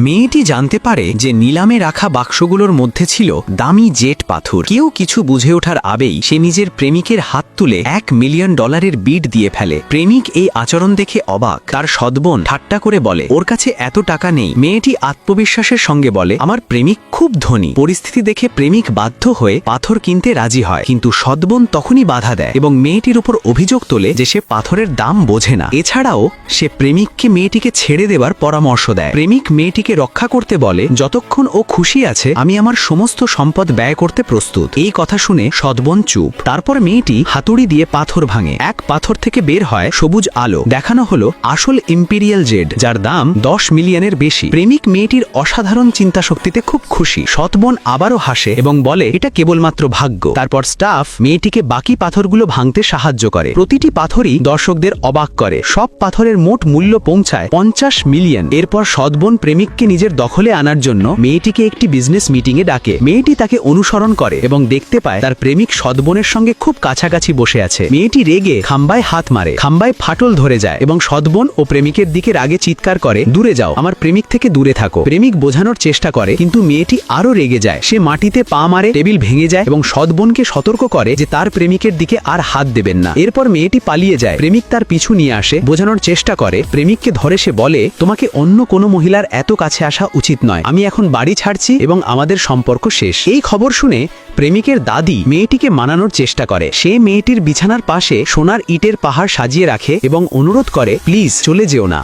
মেয়েটি জানতে পারে যে নিলামে রাখা বাক্সগুলোর মধ্যে ছিল দামি জেট পাথর। কেউ কিছু বুঝে ওঠার আগেই সে নিজের প্রেমিকের হাত তুলে $1 মিলিয়ন বিড দিয়ে ফেলে। প্রেমিক এই আচরণ দেখে অবাক। তার সৎবোন ঠাট্টা করে বলে, ওর কাছে এত টাকা নেই। মেয়েটি আত্মবিশ্বাসের সঙ্গে বলে, আমার প্রেমিক খুব ধনী। পরিস্থিতি দেখে প্রেমিক বাধ্য হয়ে পাথর কিনতে রাজি হয়, কিন্তু সৎবোন তখনই বাধা দেয় এবং মেয়েটির উপর অভিযোগ তোলে যে সে পাথরের দাম বোঝে না। এছাড়াও সে প্রেমিককে মেয়েটিকে ছেড়ে দেবার পরামর্শ দেয়। প্রেমিক মেয়েটিকে রক্ষা করতে বলে, যতক্ষণ ও খুশি আছে আমি আমার সমস্ত সম্পদ ব্যয় করতে প্রস্তুত। এই কথা শুনে সৎবোন চুপ। তারপর মেয়েটি হাতুড়ি দিয়ে পাথর ভাঙে। এক পাথর থেকে বের হয় সবুজ আলো। দেখানো হলো আসল ইম্পেরিয়াল জেড, যার দাম 10 মিলিয়নের বেশি। প্রেমিক মেয়েটির অসাধারণ চিন্তা শক্তিতে খুব খুশি। সৎবোন আবারও হাসে এবং বলে, এটা কেবলমাত্র ভাগ্য। তারপর স্টাফ মেয়েটিকে বাকি পাথরগুলো ভাঙতে সাহায্য করে। প্রতিটি পাথরই দর্শকদের অবাক করে। সব পাথরের মোট মূল্য পৌঁছায় 50 মিলিয়ন। এরপর সৎবোন প্রেমিককে নিজের দখলে আনার জন্য মেয়েটিকে একটি বিজনেস মিটিংয়ে ডাকে। মেয়েটি তাকে অনুসরণ করে এবং দেখতে পায় তার প্রেমিক সৎবোনের সঙ্গে খুব কাছাকাছি বসে আছে। মেয়েটি রেগে খাম্বায় হাত মারে। খাম্বায় ফাটল ধরে যায় এবং সৎবোন ও প্রেমিকের দিকে রাগে চিৎকার করে, দূরে যাও, আমার প্রেমিক থেকে দূরে থাকো। প্রেমিক বোঝানোর চেষ্টা করে, কিন্তু মেয়েটি আরো রেগে যায়। সে মাটিতে পা মারে, টেবিল ভেঙে যায় এবং সৎবোনকে সতর্ক করে যে তার প্রেমিকের দিকে আর হাত দেবেন না। এরপর মেয়েটি পালিয়ে যায়। প্রেমিক তার পিছু নিয়ে আসে, বোঝানোর চেষ্টা করে। প্রেমিককে ধরে সে বলে, তোমাকে অন্য কোনো মহিলার এত কাছে আসা উচিত নয়। আমি এখন বাড়ি ছাড়ছি এবং আমাদের সম্পর্ক শেষ। এই খবর শুনে প্রেমিকের দাদি মেয়েটিকে মানানোর চেষ্টা করে। সে মেয়েটির বিছানার পাশে সোনার ইটের পাহাড় সাজিয়ে রাখে এবং অনুরোধ করে, প্লিজ চলে যেও না।